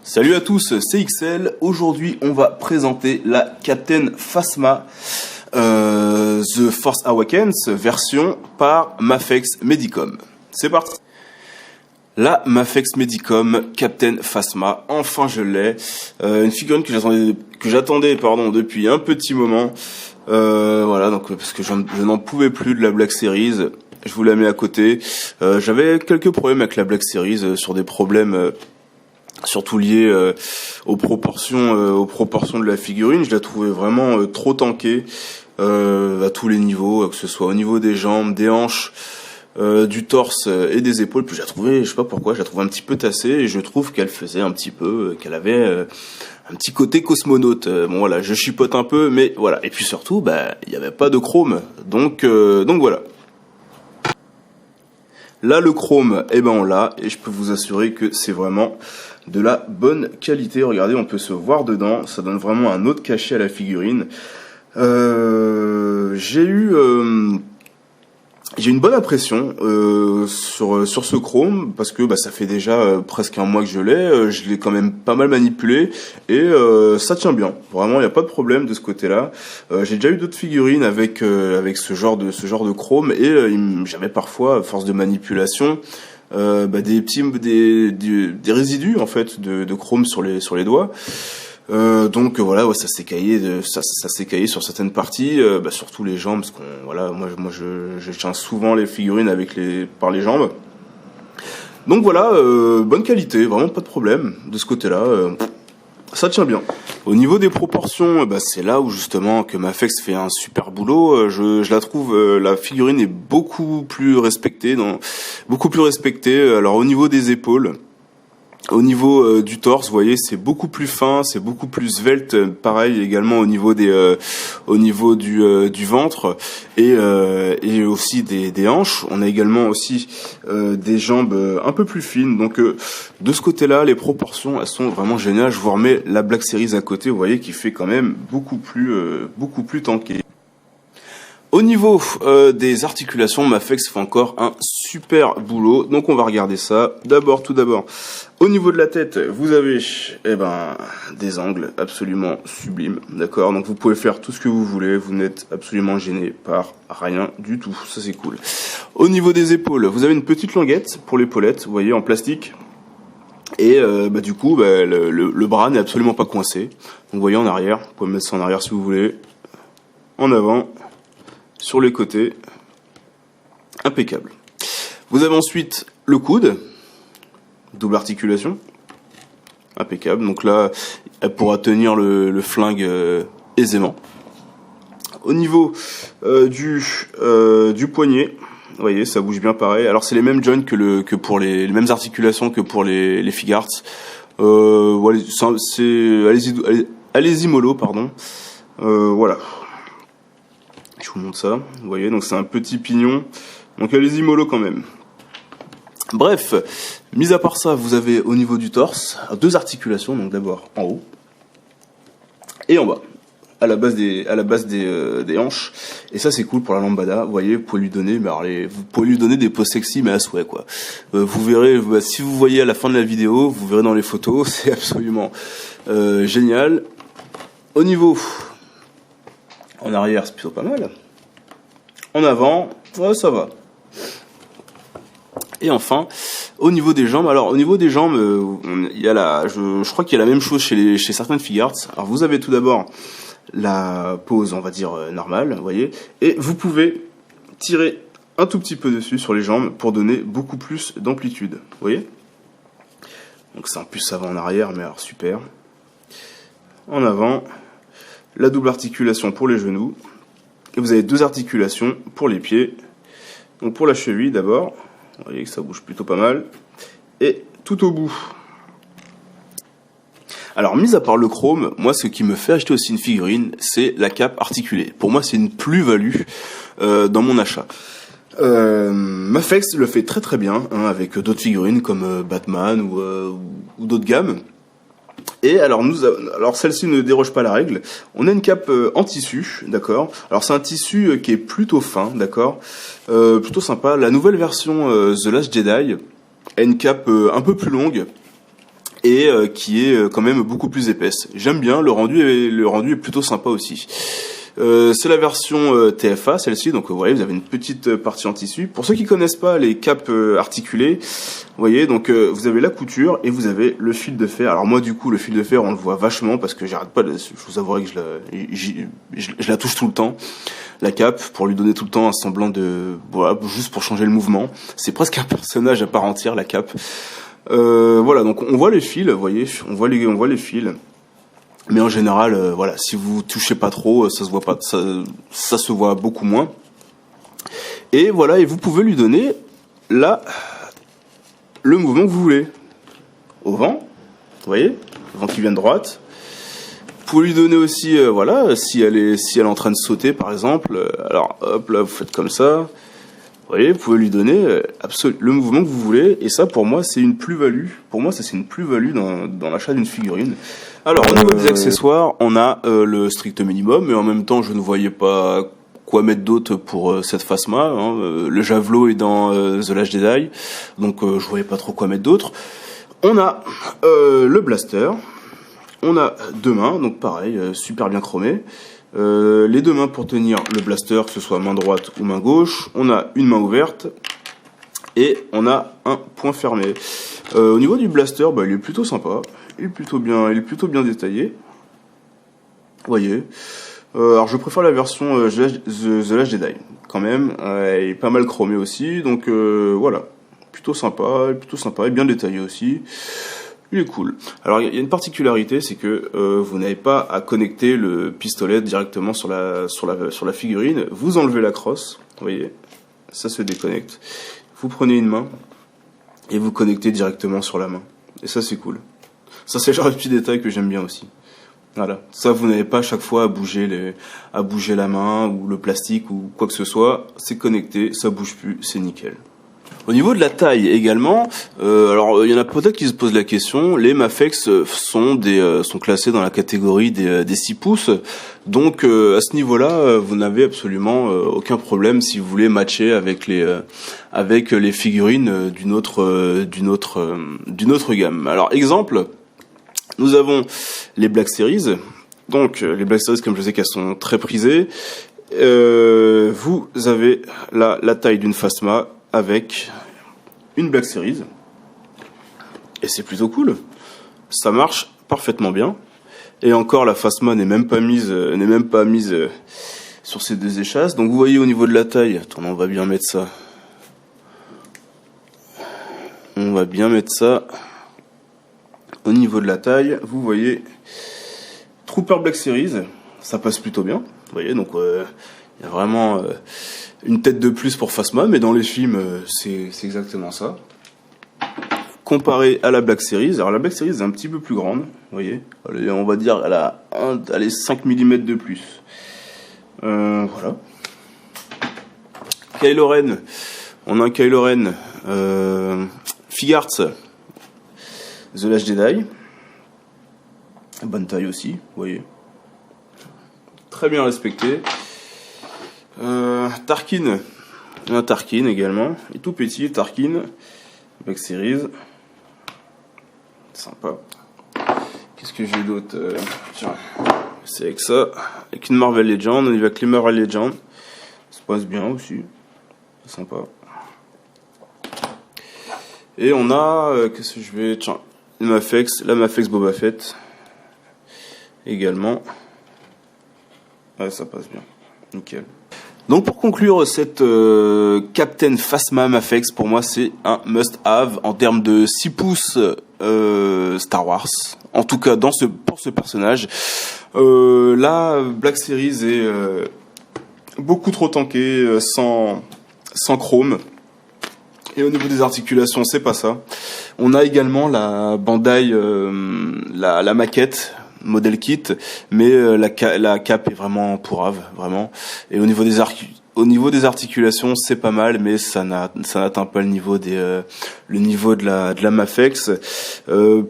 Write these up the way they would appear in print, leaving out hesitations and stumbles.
Salut à tous, c'est XL. Aujourd'hui, on va présenter la Captain Phasma The Force Awakens version par Mafex Medicom. C'est parti. La Mafex Medicom Captain Phasma, enfin je l'ai. Une figurine que j'attendais depuis un petit moment. Voilà, donc parce que je n'en pouvais plus de la Black Series. Je vous la mets à côté. J'avais quelques problèmes avec la Black Series sur des problèmes surtout liés aux proportions de la figurine. Je la trouvais vraiment trop tankée à tous les niveaux, que ce soit au niveau des jambes, des hanches, du torse et des épaules. Puis je la trouvais, je sais pas pourquoi, je la trouvais un petit peu tassée et je trouve qu'elle faisait un petit peu, qu'elle avait un petit côté cosmonaute. Bon voilà, je chipote un peu, mais voilà. Et puis surtout, il n'y avait pas de chrome, donc voilà. Là, le chrome, on l'a, et je peux vous assurer que c'est vraiment de la bonne qualité. Regardez, on peut se voir dedans, ça donne vraiment un autre cachet à la figurine. J'ai eu une bonne impression sur ce chrome, parce que ça fait déjà presque un mois que je l'ai quand même pas mal manipulé, et ça tient bien. Vraiment, il n'y a pas de problème de ce côté-là. J'ai déjà eu d'autres figurines avec ce genre de chrome, et j'avais parfois, à force de manipulation, des résidus en fait de chrome sur les doigts. Donc voilà, ça s'est caillé sur certaines parties, surtout les jambes, parce moi je tiens souvent les figurines par les jambes. Donc voilà, bonne qualité, vraiment pas de problème de ce côté-là. Ça tient bien. Au niveau des proportions, c'est là où justement que Mafex fait un super boulot. Je la trouve, la figurine est beaucoup plus respectée. Alors au niveau des épaules, au niveau du torse, vous voyez, c'est beaucoup plus fin, c'est beaucoup plus svelte. Pareil également au niveau du ventre et aussi des hanches. On a également aussi des jambes un peu plus fines. Donc de ce côté-là, les proportions elles sont vraiment géniales. Je vous remets la Black Series à côté, vous voyez, qui fait quand même beaucoup plus tanké. Au niveau des articulations, Mafex fait encore un super boulot, donc on va regarder ça. Tout d'abord, au niveau de la tête, vous avez des angles absolument sublimes, d'accord. Donc vous pouvez faire tout ce que vous voulez, vous n'êtes absolument gêné par rien du tout, ça c'est cool. Au niveau des épaules, vous avez une petite languette pour l'épaulette, vous voyez, en plastique. Et du coup, le bras n'est absolument pas coincé. Donc vous voyez en arrière, vous pouvez mettre ça en arrière si vous voulez, en avant. Sur les côtés, impeccable. Vous avez ensuite le coude, double articulation, impeccable. Donc là, elle pourra tenir le flingue aisément. Au niveau du poignet, vous voyez, ça bouge bien pareil. Alors c'est les mêmes joints que pour les mêmes articulations que pour les Figarts. Allez-y mollo, pardon. Voilà. Je vous montre ça, vous voyez, donc c'est un petit pignon, donc allez-y mollo quand même. Bref, mis à part ça, vous avez au niveau du torse deux articulations, donc d'abord en haut et en bas, à la base des hanches, et ça c'est cool pour la lambada. Vous voyez, vous pouvez lui donner, des poses sexy, mais à souhait quoi. Vous verrez, si vous voyez à la fin de la vidéo, vous verrez dans les photos, c'est absolument génial. Au niveau en arrière, c'est plutôt pas mal. En avant, ça va. Et enfin, au niveau des jambes, il y a je crois qu'il y a la même chose chez certaines Figarts. Alors vous avez tout d'abord la pose, on va dire normale, vous voyez, et vous pouvez tirer un tout petit peu dessus sur les jambes pour donner beaucoup plus d'amplitude, vous voyez. Donc c'est un plus avant en arrière, mais alors super. En avant. La double articulation pour les genoux, et vous avez deux articulations pour les pieds. Donc pour la cheville d'abord, vous voyez que ça bouge plutôt pas mal, et tout au bout. Alors mis à part le chrome, moi ce qui me fait acheter aussi une figurine, c'est la cape articulée. Pour moi c'est une plus-value dans mon achat. Mafex le fait très très bien avec d'autres figurines comme Batman ou d'autres gammes. Et alors celle-ci ne déroge pas à la règle. On a une cape en tissu, d'accord. Alors c'est un tissu qui est plutôt fin, d'accord, plutôt sympa. La nouvelle version The Last Jedi a une cape un peu plus longue et qui est quand même beaucoup plus épaisse. J'aime bien, le rendu est plutôt sympa aussi. C'est la version TFA, celle-ci, donc vous voyez, vous avez une petite partie en tissu. Pour ceux qui connaissent pas les capes articulées, vous voyez, donc vous avez la couture et vous avez le fil de fer. Alors moi, du coup, le fil de fer, on le voit vachement parce que j'arrête pas, je vous avouerai que je la touche tout le temps, la cape, pour lui donner tout le temps un semblant de, voilà, juste pour changer le mouvement. C'est presque un personnage à part entière, la cape. Voilà, donc on voit les fils, vous voyez, on voit les fils. Mais en général, voilà, si vous touchez pas trop, ça se voit pas, ça se voit beaucoup moins. Et voilà, et vous pouvez lui donner là le mouvement que vous voulez. Au vent, vous voyez, le vent qui vient de droite. Vous pouvez lui donner aussi, voilà, si elle est en train de sauter par exemple. Alors hop là, vous faites comme ça. Vous voyez, vous pouvez lui donner le mouvement que vous voulez. Et ça, pour moi, c'est une plus-value. Pour moi, ça c'est une plus-value dans l'achat d'une figurine. Alors, au niveau des accessoires, on a le strict minimum, mais en même temps, je ne voyais pas quoi mettre d'autre pour cette Phasma. Le javelot est dans The Last Jedi, donc je voyais pas trop quoi mettre d'autre. On a le blaster, on a deux mains, donc pareil, super bien chromé. Les deux mains pour tenir le blaster, que ce soit main droite ou main gauche. On a une main ouverte et on a un point fermé. Au niveau du blaster, il est plutôt sympa. Il est plutôt bien détaillé. Vous voyez. Alors je préfère la version The Last Jedi quand même. Elle est pas mal chromée aussi, donc voilà. Plutôt sympa et bien détaillé aussi. Il est cool. Alors il y a une particularité, c'est que vous n'avez pas à connecter le pistolet directement sur la figurine. Vous enlevez la crosse, vous voyez, ça se déconnecte. Vous prenez une main et vous connectez directement sur la main. Et ça c'est cool. Ça c'est le genre de petit détail que j'aime bien aussi. Voilà, ça vous n'avez pas à chaque fois à bouger la main ou le plastique ou quoi que ce soit. C'est connecté, ça bouge plus, c'est nickel. Au niveau de la taille également, alors il y en a peut-être qui se posent la question. Les Mafex sont classés dans la catégorie des 6 pouces. Donc à ce niveau-là, vous n'avez absolument aucun problème si vous voulez matcher avec les figurines d'une autre gamme. Alors exemple, nous avons les Black Series. Donc les Black Series, comme je sais qu'elles sont très prisées, vous avez la taille d'une Phasma avec une Black Series et c'est plutôt cool, ça marche parfaitement bien. Et encore, la Phasma n'est même pas mise sur ces deux échasses. Donc vous voyez au niveau de la taille, attendez, on va bien mettre ça au niveau de la taille. Vous voyez Trooper Black Series, ça passe plutôt bien, vous voyez, donc il y a vraiment une tête de plus pour Phasma, mais dans les films, c'est exactement ça. Comparé à la Black Series, alors la Black Series est un petit peu plus grande, vous voyez. Allez, on va dire elle a 5 mm de plus. Voilà. Kylo Ren, on a un Kylo Ren Figarts The Last Jedi. Bonne taille aussi, vous voyez. Très bien respecté. Tarkin, un Tarkin également, et tout petit Tarkin, Black Series, sympa. Qu'est-ce que j'ai d'autre tiens, c'est avec ça, avec une Marvel Legend, on y va avec les Marvel Legend, ça se passe bien aussi, c'est sympa. Et on a, qu'est-ce que je vais, tiens, la Mafex Boba Fett, également, ouais, ça passe bien, nickel. Donc pour conclure cette Captain Phasma Mafex, pour moi c'est un must-have en termes de 6 pouces Star Wars. En tout cas pour ce personnage. La Black Series est beaucoup trop tankée, sans chrome. Et au niveau des articulations, c'est pas ça. On a également la Bandai, la maquette modèle kit, mais la cape est vraiment pourrave, vraiment. Et au niveau des articulations, c'est pas mal, mais ça n'atteint pas le niveau de la Mafex.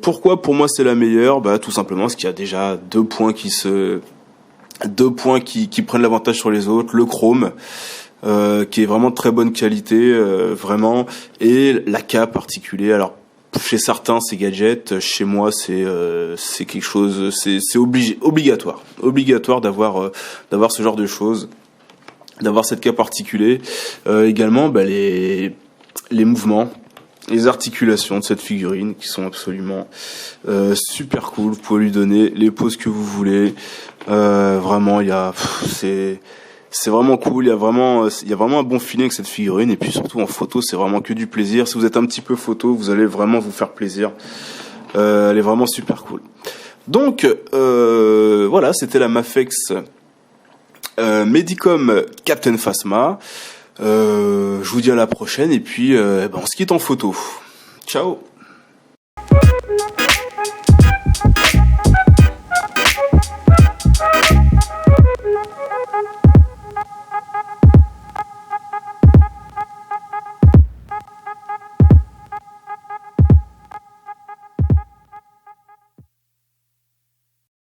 Pourquoi pour moi c'est la meilleure? Tout simplement parce qu'il y a déjà deux points qui prennent l'avantage sur les autres. Le chrome, qui est vraiment de très bonne qualité, vraiment, et la cape articulée. Alors chez certains c'est gadget, chez moi c'est quelque chose, c'est obligatoire d'avoir ce genre de choses, d'avoir cette cape articulée. Également les mouvements, les articulations de cette figurine qui sont absolument super cool. Vous pouvez lui donner les poses que vous voulez. Vraiment, c'est vraiment cool. Il y a vraiment un bon feeling avec cette figurine. Et puis surtout en photo, c'est vraiment que du plaisir. Si vous êtes un petit peu photo, vous allez vraiment vous faire plaisir. Elle est vraiment super cool. Donc voilà, c'était la Mafex Medicom Captain Phasma. Je vous dis à la prochaine et puis on se quitte en photo. Ciao.